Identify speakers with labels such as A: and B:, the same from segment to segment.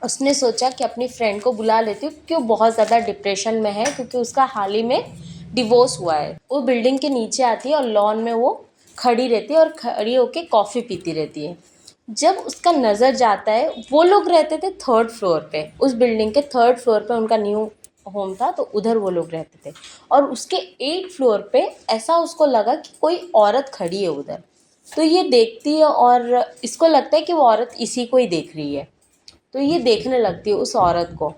A: उसने सोचा कि अपनी फ्रेंड को बुला लेती हूँ क्योंकि वो बहुत ज़्यादा डिप्रेशन में है, क्योंकि उसका हाल ही में डिवोर्स हुआ है। वो बिल्डिंग के नीचे आती है और लॉन में वो खड़ी रहती है और खड़ी होके कॉफ़ी पीती रहती है। जब उसका नज़र जाता है, वो लोग रहते थे थर्ड फ्लोर पे, उस बिल्डिंग के थर्ड फ्लोर पे उनका न्यू होम था, तो उधर वो लोग रहते थे। और उसके 8 फ्लोर पे ऐसा उसको लगा कि कोई औरत खड़ी है उधर। तो ये देखती है और इसको लगता है कि वो औरत इसी को ही देख रही है। तो ये देखने लगती है उस औरत को।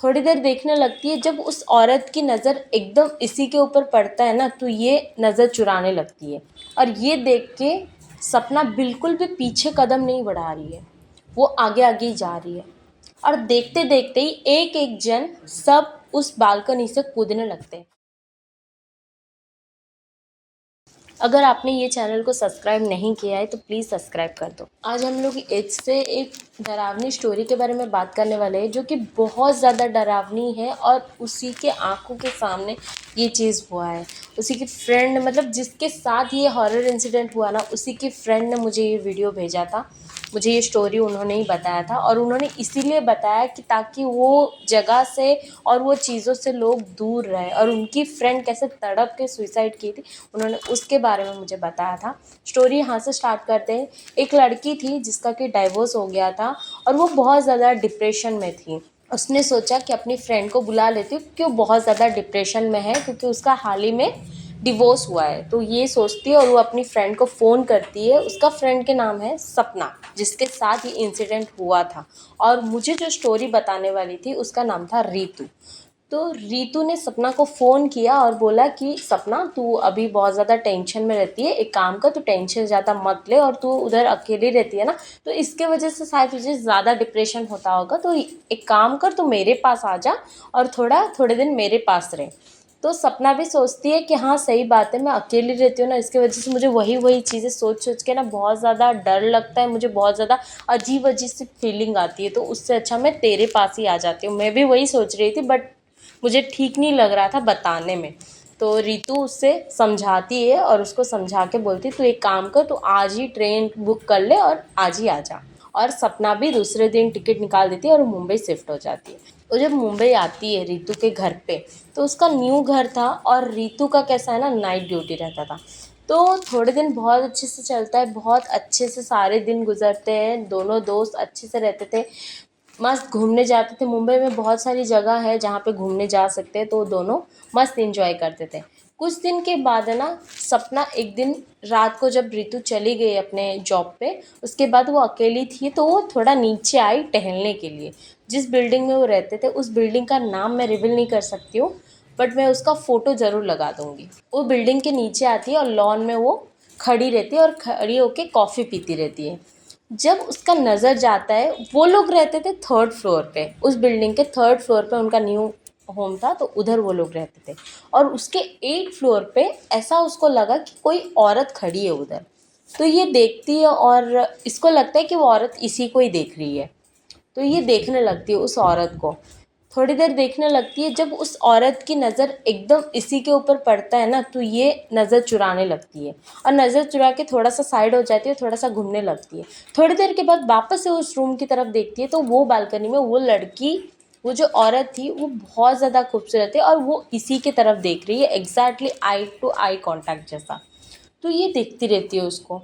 A: थोड़ी देर देखने लगती है, जब उस औरत की नज़र एकदम इसी के ऊपर पड़ता है ना, तो ये नज़र चुराने लगती है। और ये देख के सपना बिल्कुल भी पीछे कदम नहीं बढ़ा रही है, वो आगे आगे ही जा रही है। और देखते देखते ही एक एक जन सब उस बालकनी से कूदने लगते हैं। अगर आपने ये चैनल को सब्सक्राइब नहीं किया है तो प्लीज़ सब्सक्राइब कर दो। आज हम लोग इससे एक डरावनी स्टोरी के बारे में बात करने वाले हैं, जो कि बहुत ज़्यादा डरावनी है और उसी के आंखों के सामने ये चीज़ हुआ है। उसी की फ्रेंड, मतलब जिसके साथ ये हॉरर इंसिडेंट हुआ ना, उसी की फ्रेंड ने मुझे ये वीडियो भेजा था। मुझे ये स्टोरी उन्होंने ही बताया था, और उन्होंने इसीलिए बताया कि ताकि वो जगह से और वो चीज़ों से लोग दूर रहे, और उनकी फ्रेंड कैसे तड़प के सुसाइड की थी उन्होंने उसके बारे में मुझे बताया था। स्टोरी यहाँ से स्टार्ट करते हैं। एक लड़की थी जिसका कि डाइवोर्स हो गया था, और वो बहुत ज़्यादा डिप्रेशन में थी। उसने सोचा कि अपनी फ्रेंड को बुला लेती हूँ क्योंकि वो बहुत ज़्यादा डिप्रेशन में है, क्योंकि उसका हाल ही में डिवोर्स हुआ है। तो ये सोचती है और वो अपनी फ्रेंड को फ़ोन करती है। उसका फ्रेंड के नाम है सपना, जिसके साथ ये इंसिडेंट हुआ था। और मुझे जो स्टोरी बताने वाली थी उसका नाम था रीतू। तो रीतू ने सपना को फ़ोन किया और बोला कि सपना, तू अभी बहुत ज़्यादा टेंशन में रहती है, एक काम कर, तू टेंशन ज़्यादा मत ले, और तू उधर अकेली रहती है ना, तो इसके वजह से शायद तुझे ज़्यादा डिप्रेशन होता होगा, तो एक काम कर, तू मेरे पास आ जा और थोड़े दिन मेरे पास रहे। तो सपना भी सोचती है कि हाँ सही बात है, मैं अकेली रहती हूँ ना, इसकी वजह से मुझे वही वही चीज़ें सोच सोच के ना बहुत ज़्यादा डर लगता है, मुझे बहुत ज़्यादा अजीब अजीब सी फीलिंग आती है, तो उससे अच्छा मैं तेरे पास ही आ जाती हूँ। मैं भी वही सोच रही थी, बट मुझे ठीक नहीं लग रहा था बताने में। तो रीतू उससे समझाती है और उसको समझा के बोलती, तू एक काम कर, तू आज ही ट्रेन बुक कर ले और आज ही आ जा। और सपना भी दूसरे दिन टिकट निकाल देती है और मुंबई शिफ्ट हो जाती है। वो जब मुंबई आती है रीतू के घर पे, तो उसका न्यू घर था, और रीतू का कैसा है ना, नाइट ड्यूटी रहता था। तो थोड़े दिन बहुत अच्छे से चलता है, बहुत अच्छे से सारे दिन गुजरते हैं, दोनों दोस्त अच्छे से रहते थे, मस्त घूमने जाते थे। मुंबई में बहुत सारी जगह है जहाँ पे घूमने जा सकते हैं, तो दोनों मस्त एंजॉय करते थे। कुछ दिन के बाद है ना, सपना एक दिन रात को जब ऋतु चली गई अपने जॉब पे, उसके बाद वो अकेली थी, तो वो थोड़ा नीचे आई टहलने के लिए। जिस बिल्डिंग में वो रहते थे उस बिल्डिंग का नाम मैं रिवील नहीं कर सकती हूँ, बट मैं उसका फ़ोटो ज़रूर लगा दूँगी। वो बिल्डिंग के नीचे आती है और लॉन में वो खड़ी रहती है और खड़ी होके कॉफ़ी पीती रहती है। जब उसका नज़र जाता है, वो लोग रहते थे थर्ड फ्लोर पे, उस बिल्डिंग के थर्ड फ्लोर पे उनका न्यू होम था, तो उधर वो लोग रहते थे। और उसके 8 फ्लोर पे ऐसा उसको लगा कि कोई औरत खड़ी है उधर। तो ये देखती है और इसको लगता है कि वो औरत इसी को ही देख रही है। तो ये देखने लगती है उस औरत को। थोड़ी देर देखने लगती है, जब उस औरत की नज़र एकदम इसी के ऊपर पड़ता है ना, तो ये नज़र चुराने लगती है। और नज़र चुरा के थोड़ा सा साइड हो जाती है, थोड़ा सा घूमने लगती है। थोड़ी देर के बाद वापस से उस रूम की तरफ देखती है, तो वो बालकनी में वो लड़की, वो जो औरत थी, वो बहुत ज़्यादा खूबसूरत है और वो इसी की तरफ देख रही है, exactly eye to eye contact जैसा। तो ये देखती रहती है उसको,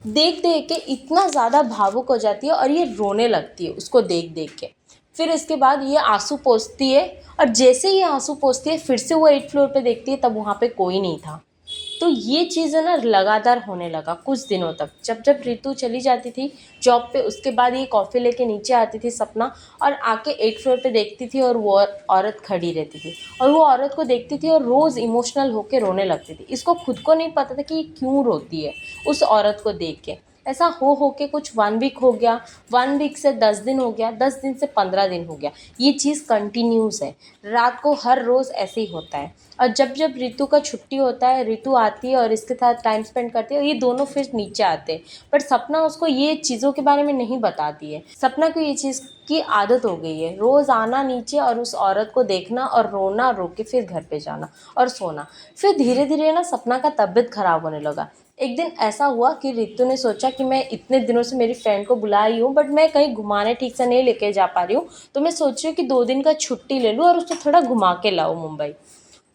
A: देख देख के इतना ज़्यादा भावुक हो जाती है और ये रोने लगती है उसको देख देख के। फिर इसके बाद ये आंसू पोंछती है, और जैसे ये आंसू पोंछती है, फिर से वो 8 फ्लोर पे देखती है, तब वहाँ पे कोई नहीं था। तो ये चीज़ है ना लगातार होने लगा कुछ दिनों तक। जब जब ऋतु चली जाती थी जॉब पे, उसके बाद ये कॉफ़ी लेके नीचे आती थी सपना, और आके 8 फ्लोर पे देखती थी और वो औरत खड़ी रहती थी, और वो औरत को देखती थी और रोज़ इमोशनल होके रोने लगती थी। इसको खुद को नहीं पता था कि ये क्यों रोती है उस औरत को देख के। ऐसा हो के कुछ 1 वीक हो गया, 1 वीक से 10 दिन हो गया, 10 दिन से 15 दिन हो गया। ये चीज़ कंटिन्यूस है, रात को हर रोज़ ऐसे ही होता है। और जब जब ऋतु का छुट्टी होता है, ऋतु आती है और इसके साथ टाइम स्पेंड करती है, और ये दोनों फिर नीचे आते हैं। बट सपना उसको ये चीज़ों के बारे में नहीं बताती है। सपना को ये चीज़ की आदत हो गई है, रोज़ आना नीचे और उस औरत को देखना और रोना, रो के फिर घर पे जाना और सोना। फिर धीरे धीरे ना सपना का तबीयत ख़राब होने लगा। एक दिन ऐसा हुआ कि रितु ने सोचा कि मैं इतने दिनों से मेरी फ्रेंड को बुलाई हूँ, बट मैं कहीं घुमाने ठीक से नहीं लेके जा पा रही हूँ, तो मैं सोच रही हूँ कि 2 दिन का छुट्टी ले लूँ और उसको थोड़ा घुमा के लाऊं मुंबई।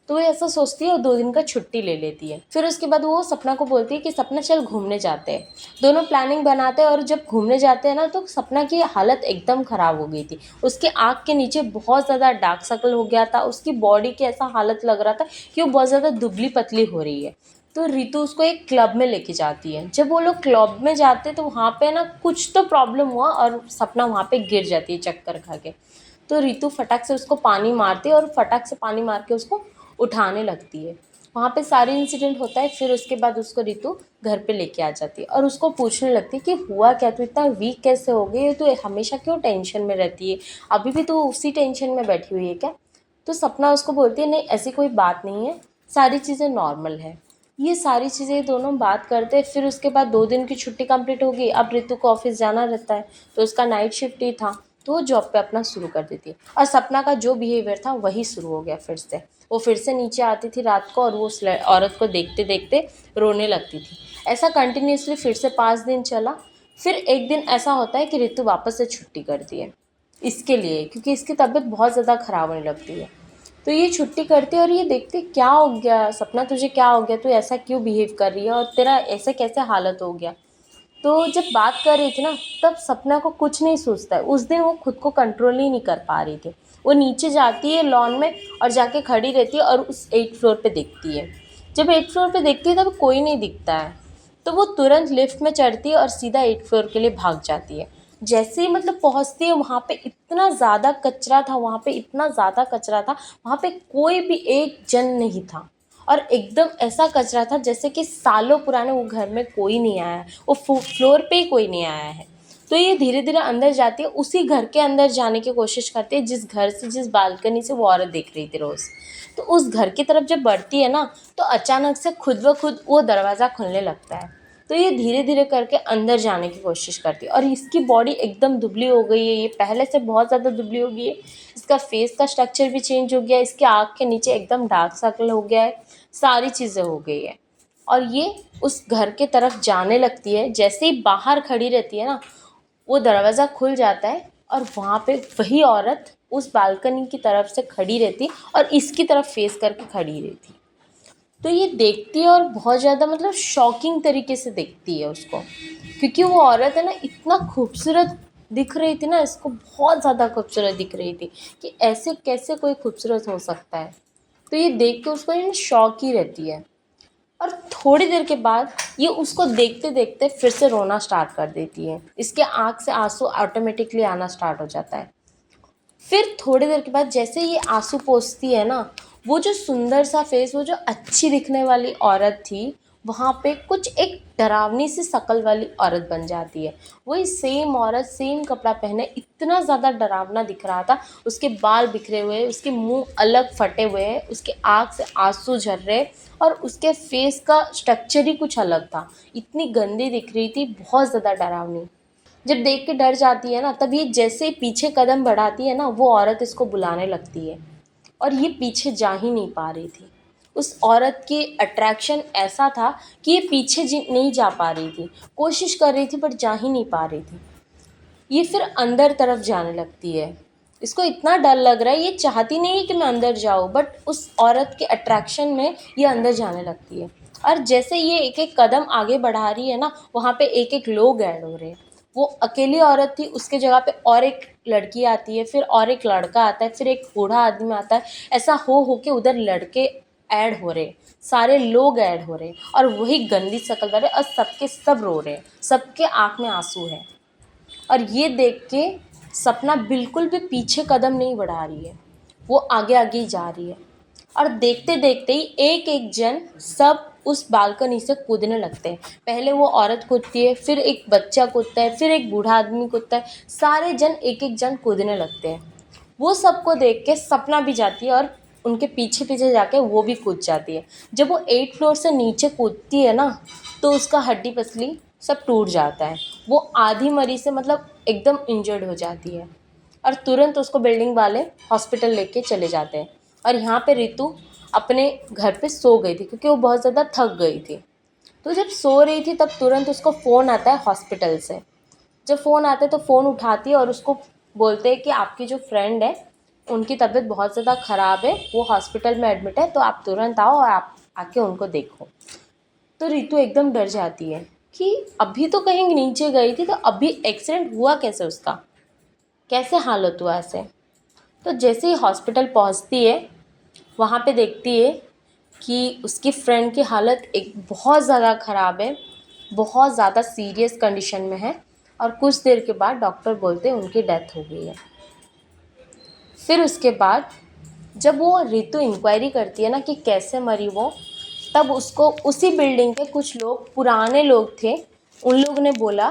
A: तो वो ऐसा सोचती है और 2 दिन का छुट्टी ले लेती है। फिर उसके बाद वो सपना को बोलती है कि सपना चल घूमने जाते हैं। दोनों प्लानिंग बनाते हैं और जब घूमने जाते हैं ना, तो सपना की हालत एकदम ख़राब हो गई थी। उसके आँख के नीचे बहुत ज़्यादा डार्क सर्कल हो गया था। उसकी बॉडी की ऐसा हालत लग रहा था कि वो बहुत ज़्यादा दुबली पतली हो रही है। तो रितु उसको एक क्लब में लेके जाती है। जब वो लोग क्लब में जाते हैं तो वहाँ पे ना कुछ तो प्रॉब्लम हुआ और सपना वहाँ पे गिर जाती है चक्कर खा के। तो रितु फटाक से उसको पानी मारती है और फटाक से पानी मार के उसको उठाने लगती है। वहाँ पे सारी इंसिडेंट होता है। फिर उसके बाद उसको रितु घर पे लेके आ जाती है और उसको पूछने लगती है कि हुआ क्या, तू इतना वीक कैसे हो गई है, तू हमेशा क्यों टेंशन में रहती है, अभी भी तू उसी टेंशन में बैठी हुई है क्या। तो सपना उसको बोलती है नहीं ऐसी कोई बात नहीं है, सारी चीज़ें नॉर्मल है। ये सारी चीज़ें दोनों बात करते हैं। फिर उसके बाद 2 दिन की छुट्टी कंप्लीट होगी। अब रितु को ऑफिस जाना रहता है, तो उसका नाइट शिफ्ट ही था, तो वो जॉब पे अपना शुरू कर देती है। और सपना का जो बिहेवियर था वही शुरू हो गया फिर से। वो फिर से नीचे आती थी रात को और वो उस औरत को देखते देखते रोने लगती थी। ऐसा कंटिन्यूसली फिर से 5 दिन चला। फिर एक दिन ऐसा होता है कि रितु वापस से छुट्टी करती है इसके लिए, क्योंकि इसकी तबीयत बहुत ज़्यादा ख़राब होने लगती है। तो ये छुट्टी करती है और ये देखते क्या हो गया सपना, तुझे क्या हो गया, तू ऐसा क्यों बिहेव कर रही है और तेरा ऐसे कैसे हालत हो गया। तो जब बात कर रही थी ना, तब सपना को कुछ नहीं सूझता है। उस दिन वो खुद को कंट्रोल ही नहीं कर पा रही थी। वो नीचे जाती है लॉन में और जाके खड़ी रहती है और उस 8th फ्लोर पे देखती है। जब 8th फ्लोर पे देखती है तब कोई नहीं दिखता है। तो वो तुरंत लिफ्ट में चढ़ती है और सीधा 8th फ्लोर के लिए भाग जाती है। जैसे ही मतलब पहुंचती है, वहाँ पे इतना ज़्यादा कचरा था, वहाँ पे इतना ज़्यादा कचरा था, वहाँ पे कोई भी एक जन नहीं था। और एकदम ऐसा कचरा था जैसे कि सालों पुराने वो घर में कोई नहीं आया है, वो फ्लोर पे ही कोई नहीं आया है। तो ये धीरे धीरे अंदर जाती है, उसी घर के अंदर जाने की कोशिश करती है जिस घर से, जिस बालकनी से वो औरत देख रही थी रोज़। तो उस घर की तरफ जब बढ़ती है ना, तो अचानक से खुद ब खुद वो दरवाज़ा खुलने लगता है। तो ये धीरे धीरे करके अंदर जाने की कोशिश करती है और इसकी बॉडी एकदम दुबली हो गई है। ये पहले से बहुत ज़्यादा दुबली हो गई है। इसका फेस का स्ट्रक्चर भी चेंज हो गया है। इसके आँख के नीचे एकदम डार्क सर्कल हो गया है। सारी चीज़ें हो गई है। और ये उस घर के तरफ जाने लगती है। जैसे ही बाहर खड़ी रहती है ना, वो दरवाज़ा खुल जाता है और वहाँ पे वही औरत उस बालकनी की तरफ से खड़ी रहती और इसकी तरफ फेस करके खड़ी रहती। तो ये देखती है और बहुत ज़्यादा मतलब शॉकिंग तरीके से देखती है उसको, क्योंकि वो औरत है ना इतना खूबसूरत दिख रही थी ना, इसको बहुत ज़्यादा खूबसूरत दिख रही थी कि ऐसे कैसे कोई खूबसूरत हो सकता है। तो ये देख के उसको ये शौक ही रहती है। और थोड़ी देर के बाद ये उसको देखते देखते फिर से रोना स्टार्ट कर देती है। इसके आँख से आंसू ऑटोमेटिकली आना स्टार्ट हो जाता है। फिर थोड़ी देर के बाद जैसे ये आंसू पोंछती है ना, वो जो सुंदर सा फेस, वो जो अच्छी दिखने वाली औरत थी, वहाँ पे कुछ एक डरावनी सी शक्ल वाली औरत बन जाती है। वही सेम औरत, सेम कपड़ा पहने, इतना ज़्यादा डरावना दिख रहा था। उसके बाल बिखरे हुए, उसके मुंह अलग फटे हुए हैं, उसके आँख से आंसू झर रहे और उसके फेस का स्ट्रक्चर ही कुछ अलग था। इतनी गंदी दिख रही थी, बहुत ज़्यादा डरावनी। जब देख के डर जाती है ना, तब ये जैसे ही पीछे कदम बढ़ाती है ना, वो औरत इसको बुलाने लगती है और ये पीछे जा ही नहीं पा रही थी। उस औरत की अट्रैक्शन ऐसा था कि ये पीछे नहीं जा पा रही थी। कोशिश कर रही थी पर जा ही नहीं पा रही थी। ये फिर अंदर तरफ जाने लगती है। इसको इतना डर लग रहा है, ये चाहती नहीं है कि मैं अंदर जाऊँ, बट उस औरत के अट्रैक्शन में ये अंदर जाने लगती है। और जैसे ये एक एक कदम आगे बढ़ा रही है ना, वहाँ पे एक एक लोग ऐड हो रहे हैं। वो अकेली औरत थी, उसके जगह पे और एक लड़की आती है, फिर और एक लड़का आता है, फिर एक बूढ़ा आदमी आता है। ऐसा हो के उधर लड़के ऐड हो रहे, सारे लोग ऐड हो रहे और वही गंदी शक्ल वाले, और सबके सब रो रहे हैं, सबके आँख में आंसू है। और ये देख के सपना बिल्कुल भी पीछे कदम नहीं बढ़ा रही है, वो आगे आगे ही जा रही है। और देखते देखते ही एक एक जन सब उस बालकनी से कूदने लगते हैं। पहले वो औरत कूदती है, फिर एक बच्चा कूदता है, फिर एक बूढ़ा आदमी कूदता है। सारे जन एक एक जन कूदने लगते हैं। वो सबको देख के सपना भी जाती है और उनके पीछे पीछे जाके वो भी कूद जाती है। जब वो 8th फ्लोर से नीचे कूदती है ना, तो उसका हड्डी पसली सब टूट जाता है। वो आधी मरी से मतलब एकदम इंजर्ड हो जाती है और तुरंत उसको बिल्डिंग वाले हॉस्पिटल लेके चले जाते हैं। और यहाँ पे रितु अपने घर पे सो गई थी क्योंकि वो बहुत ज़्यादा थक गई थी। तो जब सो रही थी तब तुरंत उसको फ़ोन आता है हॉस्पिटल से। जब फ़ोन आता है तो फ़ोन उठाती है और उसको बोलते हैं कि आपकी जो फ्रेंड है उनकी तबीयत बहुत ज़्यादा ख़राब है, वो हॉस्पिटल में एडमिट है, तो आप तुरंत आओ और आप आके उनको देखो। तो रितु एकदम डर जाती है कि अभी तो कहीं नीचे गई थी, तो अभी एक्सीडेंट हुआ कैसे उसका, कैसे हालत हुआ ऐसे। तो जैसे ही हॉस्पिटल पहुंचती है, वहाँ पे देखती है कि उसकी फ्रेंड की हालत एक बहुत ज़्यादा ख़राब है, बहुत ज़्यादा सीरियस कंडीशन में है, और कुछ देर के बाद डॉक्टर बोलते हैं उनकी डेथ हो गई है। फिर उसके बाद जब वो रितु इंक्वायरी करती है ना कि कैसे मरी वो, तब उसको उसी बिल्डिंग के कुछ लोग, पुराने लोग थे, उन लोगों ने बोला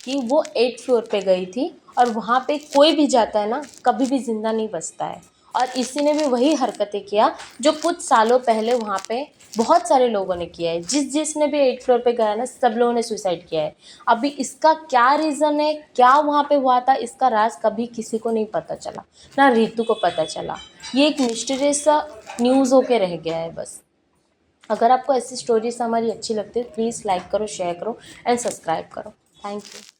A: कि वो 8th फ्लोर पे गई थी और वहाँ पे कोई भी जाता है ना कभी भी ज़िंदा नहीं बचता है। और इसी ने भी वही हरकतें किया जो कुछ सालों पहले वहाँ पे बहुत सारे लोगों ने किया है। जिसने भी 8th फ्लोर पे गया ना, सब लोगों ने सुसाइड किया है। अभी इसका क्या रीज़न है, क्या वहाँ पे हुआ था, इसका राज कभी किसी को नहीं पता चला, ना रितु को पता चला। ये एक मिस्टीरियस सा न्यूज़ होके रह गया है बस। अगर आपको ऐसी स्टोरीज हमारी अच्छी लगती है, प्लीज़ लाइक करो, शेयर करो एंड सब्सक्राइब करो। Thank you.